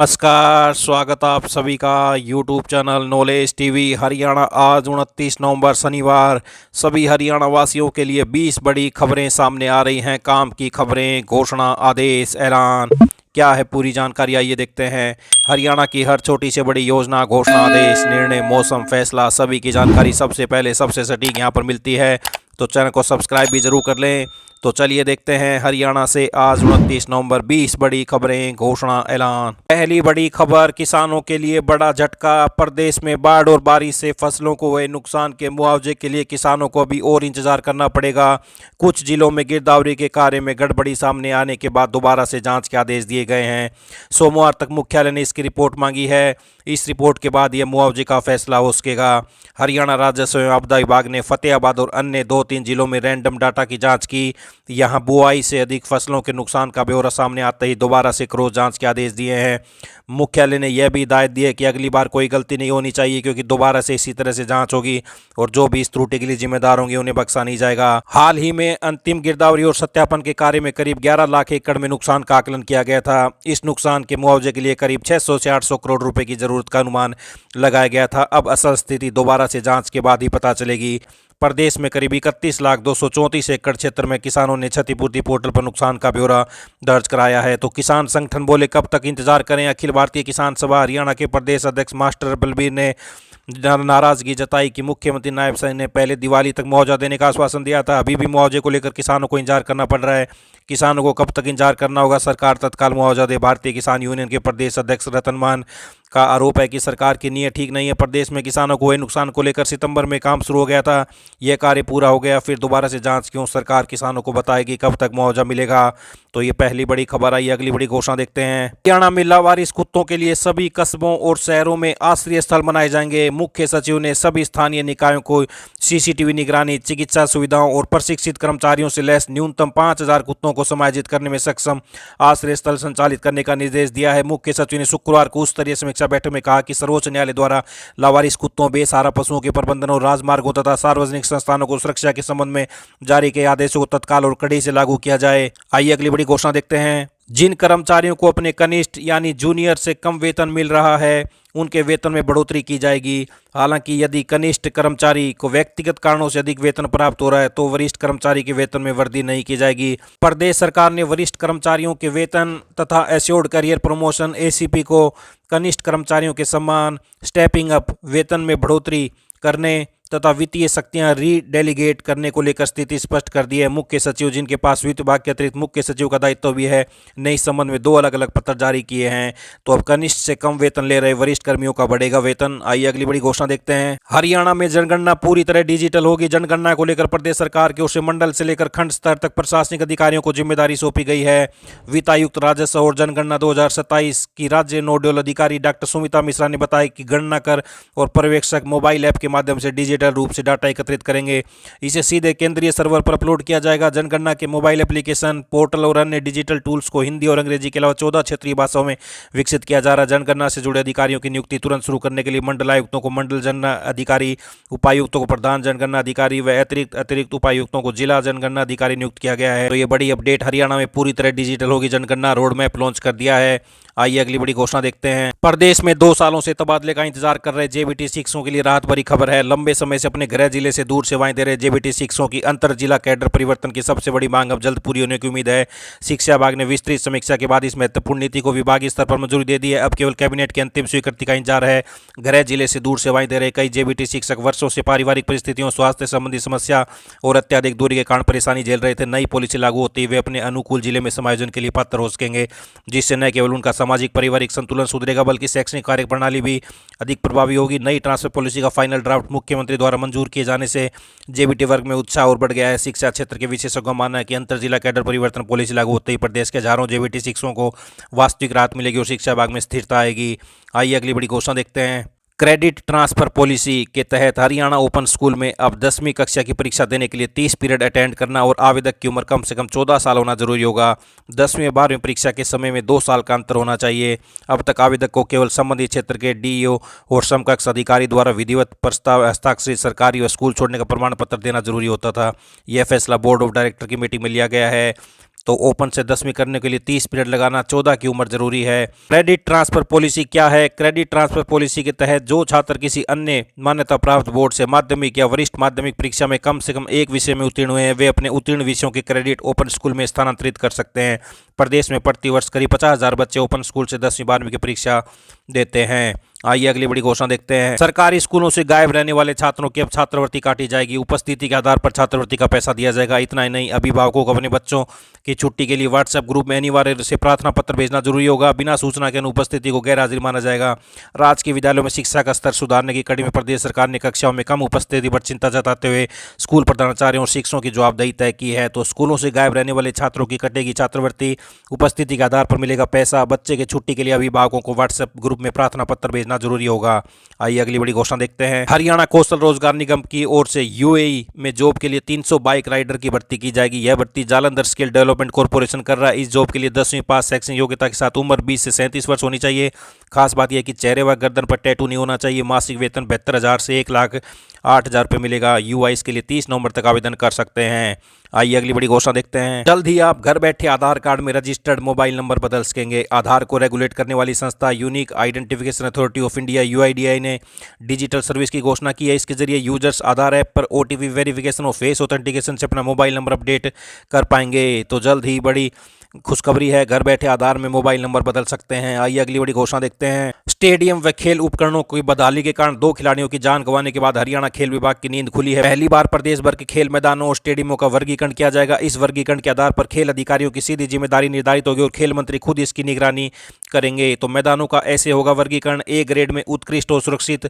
नमस्कार, स्वागत आप सभी का YouTube channel knowledge TV Haryana. आज 29 नवंबर शनिवार सभी हरियाणा वासियों के लिए 20 बड़ी खबरें सामने आ रही हैं। काम की खबरें, घोषणा, आदेश, ऐलान, क्या है पूरी जानकारी आइए देखते हैं। हरियाणा की हर छोटी से बड़ी योजना, घोषणा, आदेश, निर्णय, मौसम, फैसला, सभी की जानकारी सबसे पहले सबसे सटीक यहाँ पर मिलती है। तो चैनल को सब्सक्राइब भी जरूर कर लें। तो चलिए देखते हैं हरियाणा से आज 29 नवंबर 20 बड़ी खबरें, घोषणा, ऐलान। पहली बड़ी खबर, किसानों के लिए बड़ा झटका। प्रदेश में बाढ़ और बारिश से फसलों को हुए नुकसान के मुआवजे के लिए किसानों को अभी और इंतजार करना पड़ेगा। कुछ जिलों में गिरदावरी के कार्य में गड़बड़ी सामने आने के बाद दोबारा से जांच के आदेश दिए गए हैं। सोमवार तक मुख्यालय ने इसकी रिपोर्ट मांगी है। इस रिपोर्ट के बाद यह मुआवजे का फैसला हो सकेगा। हरियाणा राजस्व एवं आपदा विभाग ने फतेहाबाद और अन्य 2-3 जिलों में रैंडम डाटा की जांच की। यहां बुआई से अधिक फसलों के नुकसान का ब्यौरा सामने आते ही दोबारा से क्रॉस जांच के आदेश दिए हैं। मुख्यालय ने यह भी हिदायत दी है कि अगली बार कोई गलती नहीं होनी चाहिए, क्योंकि दोबारा से इसी तरह से जांच होगी और जो भी इस त्रुटि के लिए जिम्मेदार होंगे उन्हें बख्शा नहीं जाएगा। हाल ही में अंतिम गिरदावरी और सत्यापन के कार्य में करीब 11 लाख एकड़ में नुकसान का आकलन किया गया था। इस नुकसान के मुआवजे के लिए करीब 600 से 800 करोड़ रुपए की जरूरत का अनुमान लगाया गया था। अब असल स्थिति दोबारा से जांच के बाद ही पता चलेगी। प्रदेश में करीब 31,234 एकड़ क्षेत्र में किसानों ने क्षतिपूर्ति पोर्टल पर नुकसान का ब्यौरा दर्ज कराया है। तो किसान संगठन बोले, कब तक इंतजार करें। अखिल भारतीय किसान सभा हरियाणा के प्रदेश अध्यक्ष मास्टर बलबीर ने नाराजगी जताई कि मुख्यमंत्री नायब सिंह ने पहले दिवाली तक मुआवजा देने का आश्वासन दिया था। अभी भी मुआवजे को लेकर किसानों को इंतजार करना पड़ रहा है। किसानों को कब तक इंतजार करना होगा, सरकार तत्काल मुआवजा दे। भारतीय किसान यूनियन के प्रदेश अध्यक्ष रतन मान का आरोप है कि सरकार की नीयत ठीक नहीं है। प्रदेश में किसानों को हुए नुकसान को लेकर सितंबर में काम शुरू हो गया था, यह कार्य पूरा हो गया, फिर दोबारा से जांच क्यों। सरकार किसानों को बताएगी कब तक मुआवजा मिलेगा। तो ये पहली बड़ी खबर आई। अगली बड़ी घोषणा देखते हैं। हरियाणा में लावारिस कुत्तों के लिए सभी कस्बों और शहरों में आश्रय स्थल बनाए जाएंगे। मुख्य सचिव ने सभी स्थानीय निकायों को सीसीटीवी निगरानी, चिकित्सा सुविधाओं और प्रशिक्षित कर्मचारियों से लैस न्यूनतम 5,000 कुत्तों को समायोजित करने में सक्षम आश्रय स्थल संचालित करने का निर्देश दिया है। मुख्य सचिव ने शुक्रवार को उच्च स्तरीय समीक्षा बैठक में कहा कि सर्वोच्च न्यायालय द्वारा लावारिस कुत्तों, बेसहारा पशुओं के प्रबंधन और राजमार्गों तथा सार्वजनिक संस्थानों को सुरक्षा के संबंध में जारी किए आदेशों को तत्काल और कड़ी से लागू किया जाए। आइए अगली बड़ी घोषणा देखते हैं। जिन कर्मचारियों को अपने कनिष्ठ यानी जूनियर से कम वेतन मिल रहा है, उनके वेतन में बढ़ोतरी की जाएगी। हालांकि यदि कनिष्ठ कर्मचारी को व्यक्तिगत कारणों से अधिक वेतन प्राप्त हो रहा है तो वरिष्ठ कर्मचारी के वेतन में वृद्धि नहीं की जाएगी। प्रदेश सरकार ने वरिष्ठ कर्मचारियों के वेतन तथा एश्योर्ड करियर प्रमोशन एसीपी को कनिष्ठ कर्मचारियों के सम्मान, स्टेपिंग अप, वेतन में बढ़ोतरी करने तथा वित्तीय शक्तियां रीडेलीगेट करने को लेकर स्थिति स्पष्ट कर दी है। मुख्य सचिव, जिनके पास वित्त विभाग के अतिरिक्त मुख्य सचिव का दायित्व भी है, ने इस संबंध में 2 अलग अलग पत्र जारी किए हैं। तो अब कनिष्ठ से कम वेतन ले रहे वरिष्ठ कर्मियों का बढ़ेगा वेतन। आइए अगली बड़ी घोषणा देखते हैं। हरियाणा में जनगणना पूरी तरह डिजिटल होगी। जनगणना को लेकर प्रदेश सरकार की ओर से मंडल से लेकर खंड स्तर तक प्रशासनिक अधिकारियों को जिम्मेदारी सौंपी गई है। वित्त आयुक्त राजस्व और जनगणना 2027 की राज्य नोडल अधिकारी डॉक्टर सुमिता मिश्रा ने बताया कि गणना कर और पर्यवेक्षक मोबाइल ऐप के माध्यम से डिजिटल रूप से डाटा एकत्रित करेंगे। इसे सीधे केंद्रीय सर्वर पर अपलोड किया जाएगा। जनगणना के मोबाइल एप्लीकेशन, पोर्टल और अन्य डिजिटल टूल्स को हिंदी और अंग्रेजी के अलावा 14 क्षेत्रीय भाषाओं में विकसित किया जा रहा है। जनगणना से जुड़े अधिकारियों की नियुक्ति तुरंत शुरू करने के लिए मंडल आयुक्तों को मंडल जनगणना अधिकारी, उपायुक्तों को प्रधान जनगणना अधिकारी व अतिरिक्त उपायुक्तों को जिला जनगणना अधिकारी नियुक्त किया गया है। तो ये बड़ी अपडेट, हरियाणा में पूरी तरह डिजिटल होगी जनगणना, रोड मैप लॉन्च कर दिया है। आइए अगली बड़ी घोषणा देखते हैं। प्रदेश में 2 सालों से तबादले का इंतजार कर रहे जेबीटी शिक्षकों के लिए राहत भरी खबर है। लंबे समय से अपने गृह जिले से दूर सेवाएं दे रहे जेबीटी शिक्षकों की अंतर जिला कैडर परिवर्तन की सबसे बड़ी मांग अब जल्द पूरी होने की उम्मीद है। शिक्षा विभाग ने विस्तृत समीक्षा के बाद इस महत्वपूर्ण नीति को विभागीय स्तर पर मंजूरी दे दी है। अब केवल कैबिनेट की अंतिम स्वीकृति का इंतजार है। गृह जिले से दूर सेवाएं दे रहे कई जेबीटी शिक्षक वर्षों से पारिवारिक परिस्थितियों, स्वास्थ्य संबंधी समस्या और अत्याधिक दूरी के कारण परेशानी झेल रहे थे। नई पॉलिसी लागू होती वे अपने अनुकूल जिले में समायोजन के लिए पात्र हो सकेंगे, जिससे न केवल उनका सामाजिक पारिवारिक संतुलन सुधरेगा बल्कि शैक्षणिक कार्य प्रणाली भी अधिक प्रभावी होगी। नई ट्रांसफर पॉलिसी का फाइनल ड्राफ्ट मुख्यमंत्री द्वारा मंजूर किए जाने से जेबीटी वर्ग में उत्साह और बढ़ गया है। शिक्षा क्षेत्र के विशेषज्ञों का मानना है कि अंतर जिला कैडर परिवर्तन पॉलिसी लागू होते ही प्रदेश के हजारों जेबीटी शिक्षकों को वास्तविक राहत मिलेगी और शिक्षा विभाग में स्थिरता आएगी। आइए अगली बड़ी घोषणा देखते हैं। क्रेडिट ट्रांसफर पॉलिसी के तहत हरियाणा ओपन स्कूल में अब 10वीं कक्षा की परीक्षा देने के लिए 30 पीरियड अटेंड करना और आवेदक की उम्र कम से कम 14 साल होना जरूरी होगा। 10वीं और 12वीं परीक्षा के समय में 2 साल का अंतर होना चाहिए। अब तक आवेदक को केवल संबंधित क्षेत्र के डीईओ और समकक्ष अधिकारी द्वारा विधिवत प्रस्ताव हस्ताक्षरित सरकारी व स्कूल छोड़ने का प्रमाण पत्र देना जरूरी होता था। यह फैसला बोर्ड ऑफ डायरेक्टर की मीटिंग में लिया गया है। तो ओपन से 10वीं करने के लिए 30 पीरियड लगाना 14 की उम्र जरूरी है। क्रेडिट ट्रांसफर पॉलिसी क्या है? क्रेडिट ट्रांसफर पॉलिसी के तहत जो छात्र किसी अन्य मान्यता प्राप्त बोर्ड से माध्यमिक या वरिष्ठ माध्यमिक परीक्षा में कम से कम एक विषय में उत्तीर्ण हुए हैं, वे अपने उत्तीर्ण विषयों के क्रेडिट ओपन स्कूल में स्थानांतरित कर सकते हैं। प्रदेश में प्रति वर्ष करीब 50,000 बच्चे ओपन स्कूल से 10वीं 12वीं की परीक्षा देते हैं। आइए अगली बड़ी घोषणा देखते हैं। सरकारी स्कूलों से गायब रहने वाले छात्रों की अब छात्रवृत्ति काटी जाएगी। उपस्थिति के आधार पर छात्रवृत्ति का पैसा दिया जाएगा। इतना ही नहीं, अभिभावकों को अपने बच्चों की छुट्टी के लिए व्हाट्सएप ग्रुप में अनिवार्य से प्रार्थना पत्र भेजना जरूरी होगा। बिना सूचना के अनुपस्थिति को गैरहाजिर माना जाएगा। राजकीय विद्यालयों में शिक्षा का स्तर सुधारने की कड़ी में प्रदेश सरकार ने कक्षाओं में कम उपस्थिति पर चिंता जताते हुए स्कूल प्रधानाचार्यों और शिक्षकों की जवाबदेही तय की है। तो स्कूलों से गायब रहने वाले छात्रों की कटेगी छात्रवृत्ति, उपस्थिति के आधार पर मिलेगा पैसा। बच्चे की छुट्टी के लिए अभिभावकों को व्हाट्सएप ग्रुप में प्रार्थना पत्र भेजना जरूरी होगा। आइए अगली बड़ी घोषणा देखते हैं। हरियाणा कौशल रोजगार निगम की ओर से यूएई में जॉब के लिए 300 बाइक राइडर की भर्ती की जाएगी। यह भर्ती जालंधर स्किल डेवलपमेंट कॉर्पोरेशन कर रहा है। इस जॉब के लिए 10वीं पास शैक्षणिक योग्यता के साथ उम्र 20 से 37 वर्ष होनी चाहिए। खास बात यह कि चेहरे व गर्दन पर टैटू नहीं होना चाहिए। मासिक वेतन 72,000 से 1,08,000 रुपये मिलेगा। युवा इसके लिए 30 नवंबर तक आवेदन कर सकते हैं। आइए अगली बड़ी घोषणा देखते हैं। जल्द ही आप घर बैठे आधार कार्ड में रजिस्टर्ड मोबाइल नंबर बदल सकेंगे। आधार को रेगुलेट करने वाली संस्था unique identification authority of India UIDAI ने डिजिटल सर्विस की घोषणा की है। इसके जरिए यूजर्स आधार ऐप पर ओटीपी वेरिफिकेशन और फेस ऑथेंटिकेशन से अपना मोबाइल नंबर अपडेट कर पाएंगे। तो जल्द ही बड़ी खुशखबरी है, घर बैठे आधार में मोबाइल नंबर बदल सकते हैं। आइए अगली बड़ी घोषणा देखते हैं। स्टेडियम व खेल उपकरणों की बदहाली के कारण 2 खिलाड़ियों की जान गंवाने के बाद हरियाणा खेल विभाग की नींद खुली है। पहली बार प्रदेश भर के खेल मैदानों और स्टेडियमों का वर्गीकरण किया जाएगा। इस वर्गीकरण के आधार पर खेल अधिकारियों की सीधी जिम्मेदारी निर्धारित होगी और खेल मंत्री खुद इसकी निगरानी करेंगे। तो मैदानों का ऐसे होगा वर्गीकरण: ए ग्रेड में उत्कृष्ट और सुरक्षित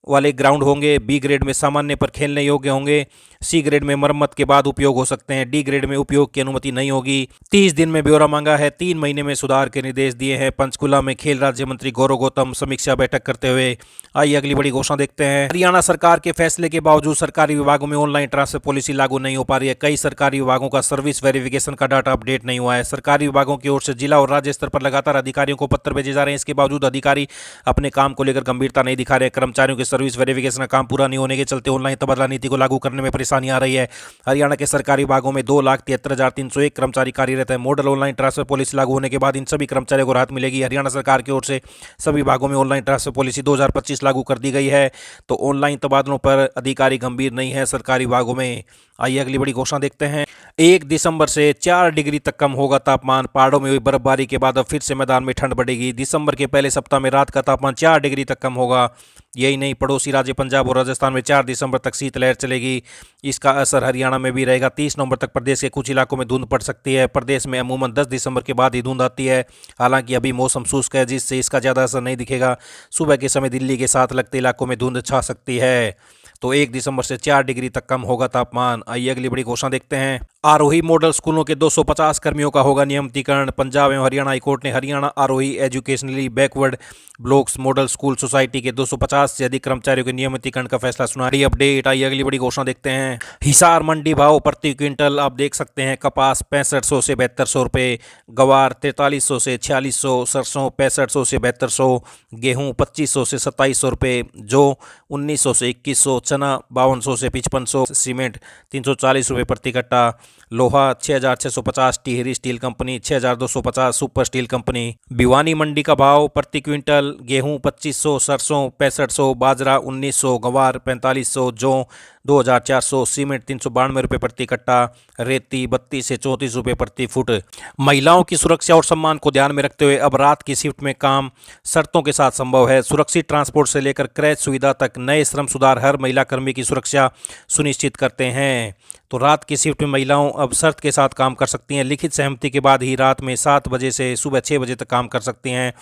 वाले ग्राउंड होंगे, बी ग्रेड में सामान्य पर खेलने योग्य होंगे, सी ग्रेड में मरम्मत के बाद उपयोग हो सकते हैं, डी ग्रेड में उपयोग की अनुमति नहीं होगी। 30 दिन में ब्यौरा मांगा है, 3 महीने में सुधार के निर्देश दिए हैं। पंचकुला में खेल राज्य मंत्री गौरव गौतम समीक्षा बैठक करते हुए। आइए अगली बड़ी घोषणा देखते हैं। हरियाणा सरकार के फैसले के बावजूद सरकारी विभागों में ऑनलाइन ट्रांसफर पॉलिसी लागू नहीं हो पा रही है। कई सरकारी विभागों का सर्विस वेरिफिकेशन का डाटा अपडेट नहीं हुआ है। सरकारी विभागों की ओर से जिला और राज्य स्तर पर लगातार अधिकारियों को पत्र भेजे जा रहे हैं। इसके बावजूद अधिकारी अपने काम को लेकर गंभीरता नहीं दिखा रहे। कर्मचारियों के सर्विस वेरिफिकेशन का काम पूरा नहीं होने के चलते ऑनलाइन तबादला नीति को लागू करने में परेशानी आ रही है। हरियाणा के सरकारी विभागों में 2,73,301 कर्मचारी कार्यरत हैं। मॉडल ऑनलाइन ट्रांसफर पॉलिसी लागू होने के बाद इन सभी कर्मचारियों को राहत मिलेगी। हरियाणा सरकार की ओर से सभी विभागों में ऑनलाइन ट्रांसफर पॉलिसी 2025 लागू कर दी गई है। तो ऑनलाइन तबादलों पर अधिकारी गंभीर नहीं है सरकारी विभागों में। आइए अगली बड़ी घोषणा देखते हैं। 1 दिसंबर से 4 डिग्री तक कम होगा तापमान। पहाड़ों में हुई बर्फबारी के बाद अब फिर से मैदान में ठंड बढ़ेगी। दिसंबर के पहले सप्ताह में रात का तापमान 4 डिग्री तक कम होगा। यही नहीं, पड़ोसी राज्य पंजाब और राजस्थान में 4 दिसंबर तक शीतलहर चलेगी। इसका असर हरियाणा में भी रहेगा। 30 नवंबर तक प्रदेश के कुछ इलाकों में धुंध पड़ सकती है। प्रदेश में अमूमन 10 दिसंबर के बाद ही धुंध आती है। हालांकि अभी मौसम शुष्क है, जिससे इसका ज़्यादा असर नहीं दिखेगा। सुबह के समय दिल्ली के साथ लगते इलाकों में धुंध छा सकती है। तो 1 दिसंबर से 4 डिग्री तक कम होगा तापमान। आइए अगली बड़ी घोषणा देखते हैं। आरोही मॉडल स्कूलों के 250 कर्मियों का होगा नियमितीकरण। पंजाब एवं हरियाणा हाईकोर्ट ने Haryana Aarohi educationally backward blocks model school society के 250 से अधिक कर्मचारियों के नियमितीकरण का फैसला सुना। अपडेट। आइए अगली बड़ी घोषणा देखते हैं। हिसार मंडी भाव प्रति क्विंटल आप देख सकते हैं। कपास 6500 से 7200 रुपये, गवार 4300 से 4600, सरसों 6500 से 7200, गेहूँ 2500 से 2700 रुपये, जौ 1900 से 2100, चना 5200 से 5500, सीमेंट 340 रुपये प्रति कट्टा, लोहा 6650, Tehri steel company 6250, super steel company. Bhiwani Mandi का भाव प्रति क्विंटल: गेहूं 2500, सरसों 6500, बाजरा 1900, गवार 4500, जौ 2400, सीमेंट 392 रुपये प्रति कट्टा, रेती 32 से 34 रुपये प्रति फुट। महिलाओं की सुरक्षा और सम्मान को ध्यान में रखते हुए अब रात की शिफ्ट में काम शर्तों के साथ संभव है। सुरक्षित ट्रांसपोर्ट से लेकर क्रैच सुविधा तक नए श्रम सुधार हर महिला कर्मी की सुरक्षा सुनिश्चित करते हैं। तो रात की शिफ्ट में महिलाओं अब शर्त के साथ काम कर सकती हैं। लिखित सहमति के बाद ही रात में 7 बजे से सुबह 6 बजे तक काम कर सकती हैं।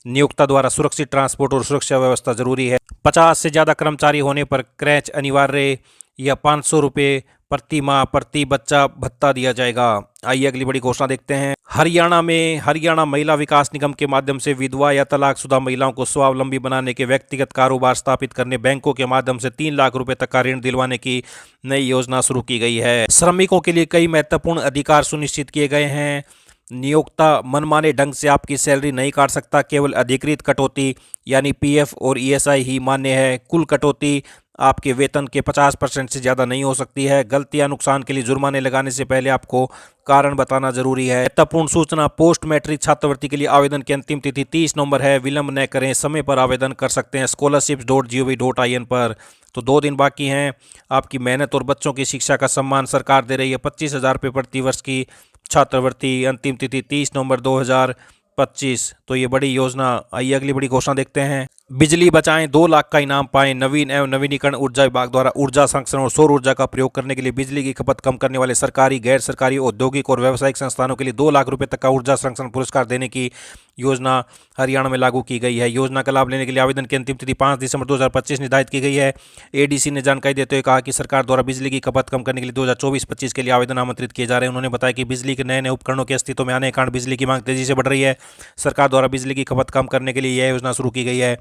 नियोक्ता द्वारा सुरक्षित ट्रांसपोर्ट और सुरक्षा व्यवस्था जरूरी है। 50 से ज़्यादा कर्मचारी होने पर क्रैच अनिवार्य या 500 रुपये प्रति माह प्रति बच्चा भत्ता दिया जाएगा। आइए अगली बड़ी घोषणा देखते हैं। हरियाणा में हरियाणा महिला विकास निगम के माध्यम से विधवा या तलाकशुदा महिलाओं को स्वावलंबी बनाने के व्यक्तिगत कारोबार स्थापित करने बैंकों के माध्यम से 3 लाख रुपए तक का ऋण दिलवाने की नई योजना शुरू की गई है। श्रमिकों के लिए कई महत्वपूर्ण अधिकार सुनिश्चित किए गए हैं। नियोक्ता मनमाने ढंग से आपकी सैलरी नहीं काट सकता। केवल अधिकृत कटौती यानी पीएफ और ईएसआई ही मान्य है। कुल कटौती आपके वेतन के 50% से ज़्यादा नहीं हो सकती है। गलती या नुकसान के लिए जुर्माने लगाने से पहले आपको कारण बताना जरूरी है। महत्वपूर्ण सूचना, पोस्ट मैट्रिक छात्रवृत्ति के लिए आवेदन की अंतिम तिथि 30 नवंबर है। विलंब न करें, समय पर आवेदन कर सकते हैं scholarships.gov.in पर। तो 2 दिन बाकी हैं। आपकी मेहनत और बच्चों की शिक्षा का सम्मान सरकार दे रही है। 25,000 रुपये प्रति वर्ष की छात्रवृत्ति, अंतिम तिथि 30 नवंबर 2025। तो ये बड़ी योजना। आइए अगली बड़ी घोषणा देखते हैं। बिजली बचाएं, 2 लाख का इनाम पाएं। नवीन एवं नवीनीकरण ऊर्जा विभाग द्वारा ऊर्जा संरक्षण और सौर ऊर्जा का प्रयोग करने के लिए बिजली की खपत कम करने वाले सरकारी, गैर सरकारी, औद्योगिक और व्यावसायिक संस्थानों के लिए 2 लाख रुपए तक का ऊर्जा संरक्षण पुरस्कार देने की योजना हरियाणा में लागू की गई है। योजना का लाभ लेने के लिए आवेदन की अंतिम तिथि 5 दिसंबर 2025 निर्धारित की गई है। एडीसी ने जानकारी देते हुए कहा कि सरकार द्वारा बिजली की खपत कम करने के लिए 2024-25 के लिए आवेदन आमंत्रित किए जा रहे हैं। उन्होंने बताया कि बिजली के नए नए उपकरणों के अस्तित्व में आने के कारण बिजली की मांग तेजी से बढ़ रही है। सरकार द्वारा बिजली की खपत कम करने के लिए यह योजना शुरू की गई है।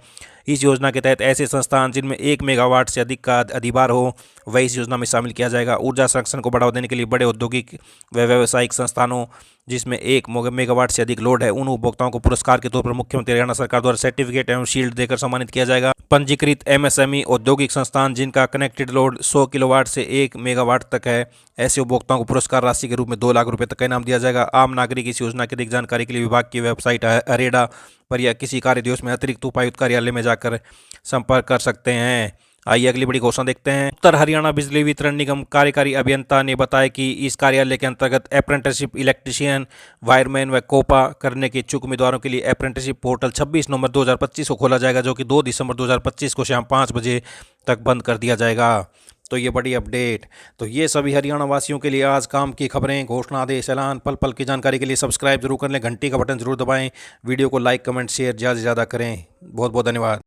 इस योजना के तहत ऐसे संस्थान जिनमें 1 मेगावाट से अधिक का अधिभार हो, वह इस योजना में शामिल किया जाएगा। ऊर्जा संरक्षण को बढ़ावा देने के लिए बड़े औद्योगिक व व्यावसायिक संस्थानों जिसमें 1 मेगावाट से अधिक लोड है, उन उपभोक्ताओं को पुरस्कार के तौर पर मुख्यमंत्री हरियाणा सरकार द्वारा सर्टिफिकेट एवं शील्ड देकर सम्मानित किया जाएगा। पंजीकृत एमएसएमई औद्योगिक संस्थान जिनका कनेक्टेड लोड 100 किलोवाट से 1 मेगावाट तक है, ऐसे उपभोक्ताओं को पुरस्कार राशि के रूप में 2 लाख रुपए तक का इनाम दिया जाएगा। आम नागरिक इस योजना की अधिक जानकारी के लिए विभाग की वेबसाइट अरेडा पर या किसी कार्य दिवस में अतिरिक्त उपायुक्त कार्यालय में जाकर संपर्क कर सकते हैं। आइए अगली बड़ी घोषणा देखते हैं। उत्तर हरियाणा बिजली वितरण निगम कार्यकारी अभियंता ने बताया कि इस कार्यालय के अंतर्गत अप्रेंटिसशिप, इलेक्ट्रीशियन, वायरमैन व कोपा करने के इच्छुक उम्मीदवारों के लिए अप्रेंटिसशिप पोर्टल 26 नवंबर 2025 को खोला जाएगा, जो कि 2 दिसंबर 2025 को शाम 5 बजे तक बंद कर दिया जाएगा। तो ये बड़ी अपडेट। तो ये सभी हरियाणा वासियों के लिए आज काम की खबरें, घोषणा, आदेश, ऐलान, पल पल की जानकारी के लिए सब्सक्राइब जरूर कर लें, घंटी का बटन जरूर दबाएं, वीडियो को लाइक, कमेंट, शेयर ज़्यादा से ज़्यादा करें। बहुत बहुत धन्यवाद।